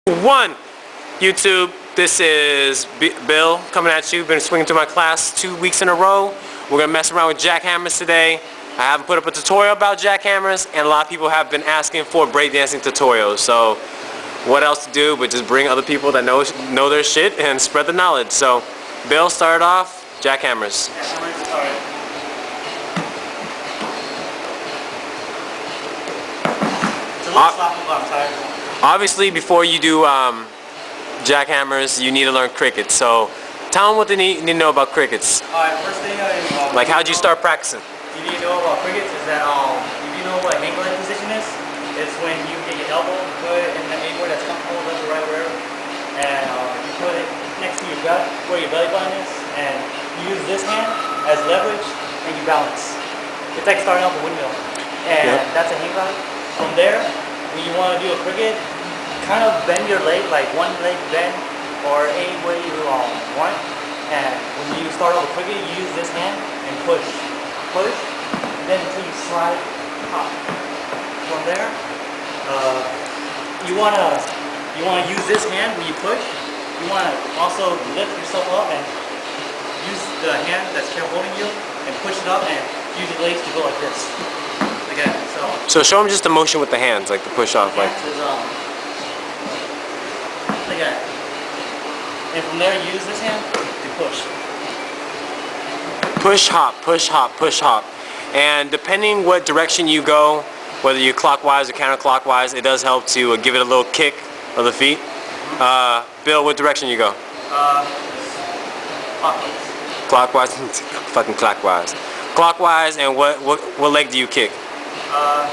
One, YouTube, this is Bill coming at you. Been swinging through my class 2 weeks in a row. We're gonna mess around with jackhammers today. I haven't put up a tutorial about jackhammers, and a lot of people have been asking for breakdancing tutorials. So what else to do but just bring other people that know their shit and spread the knowledge. So Bill, started off jackhammers. Jackhammers, alright. It's a little sloppy, but I'm tired. Obviously, before you do jackhammers, you need to learn crickets. So tell them what they need to know about crickets. Alright, first thing is... like, how'd you start practicing? You need to know about crickets is that, if you know what hang glide position is, it's when you get your elbow, put it in the anywhere that's comfortable, left or right, wherever, and you put it next to your gut, where your belly button is, and you use this hand as leverage, and you balance. It's like starting off a windmill, and that's a hang glide. From there, when you want to do a cricket, kind of bend your leg, like one leg bend, or any way you want, and when you start off a cricket, you use this hand and push, then until you slide, hop. From there, you wanna use this hand when you push. You wanna also lift yourself up and use the hand that's holding you and push it up and use your legs to go like this. Like that. So show them just the motion with the hands, like the push off, like. Like that. And from there, use this hand to push. Push, hop, push, hop, push, hop. And depending what direction you go, whether you're clockwise or counterclockwise, it does help to give it a little kick of the feet. Bill, what direction you go? Clockwise. Clockwise? Fucking clockwise. Clockwise, and what leg do you kick? I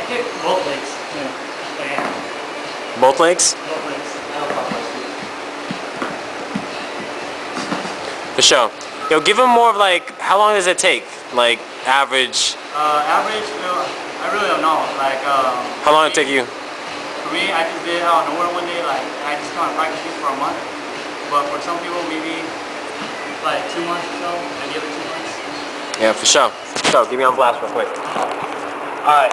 kick both legs. Yeah. Both legs? Both legs. The show. Yo, give them more of like, how long does it take? Like, average? Average, I really don't know. Like, how long did it take you? For me, I just did it out of nowhere one day. Like, I just kind of practiced this for a month. But for some people, maybe like 2 months or so, and the other 2 months. Yeah, for sure. So, give me on blast real quick. Alright.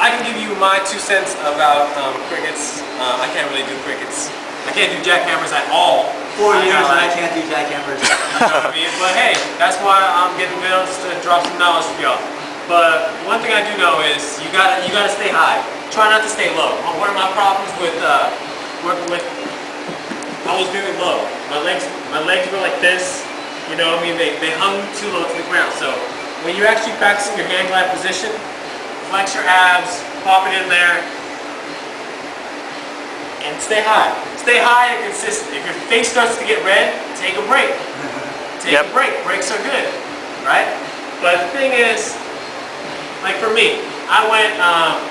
I can give you my 2 cents about crickets. I can't really do crickets. I can't do jackhammers at all. 4 years and I can't do jackhammers. You know what I mean? But hey, that's why I'm getting Bill to drop some knowledge for y'all. But one thing I do know is you gotta stay high. Try not to stay low. One of my problems with working with, I was very low. My legs were like this. You know what I mean? They hung too low to the ground. So when you're actually practicing your hand glide position, flex your abs, pop it in there, and stay high. Stay high and consistent. If your face starts to get red, take a break. Take a break. Breaks are good, right? But the thing is, like for me, I went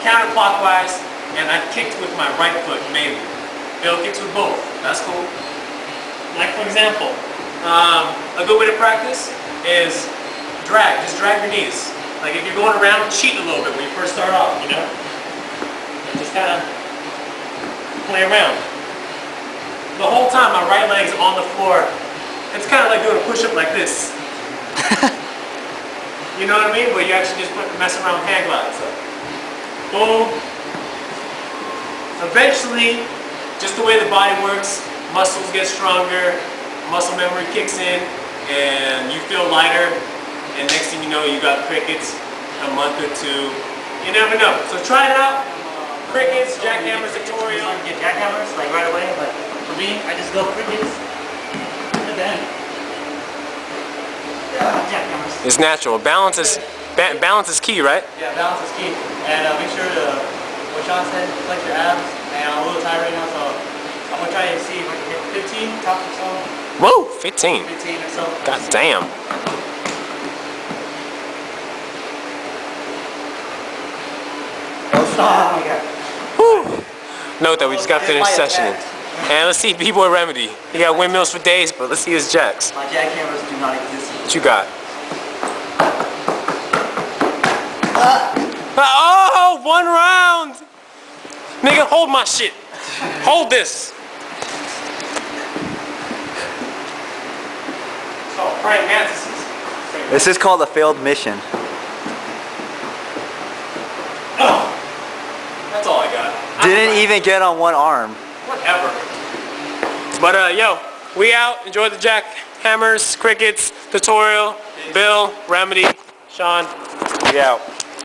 counterclockwise and I kicked with my right foot mainly. Bill kicks with both. That's cool. Like for example, a good way to practice is drag. Just drag your knees. Like if you're going around, cheat a little bit when you first start off, you know? And just kind of play around. The whole time my right leg's on the floor. It's kind of like doing a push-up like this. You know what I mean? Where you actually just mess around with hand glides. So, boom. Eventually, just the way the body works, muscles get stronger, muscle memory kicks in, and you feel lighter. And next thing you know, you got crickets a month or 2. You never know. So try it out. Crickets, jackhammers, tutorial. Get jackhammers like right away, but for me, I just go crickets and then jackhammers. It's natural. Balance is key, right? Yeah, balance is key. And make sure to, what Sean said, flex your abs. And I'm a little tired right now, so I'm gonna try to see if I can hit 15 tops or so. Whoa, 15. 15 or so. God damn. Oh my God. Whew. Note that we just got finished sessioning. And let's see B-Boy Remedy. He got windmills for days, but let's see his jacks. My jackhammers do not exist. What you got? Oh, 1 round! Nigga, hold my shit. Hold this. Oh, praying mantises. This is called a failed mission. Oh, that's all I got. Didn't even get on one arm. Whatever. But yo, we out. Enjoy the Jackhammers, crickets, tutorial. Bill, Remedy, Sean. We out.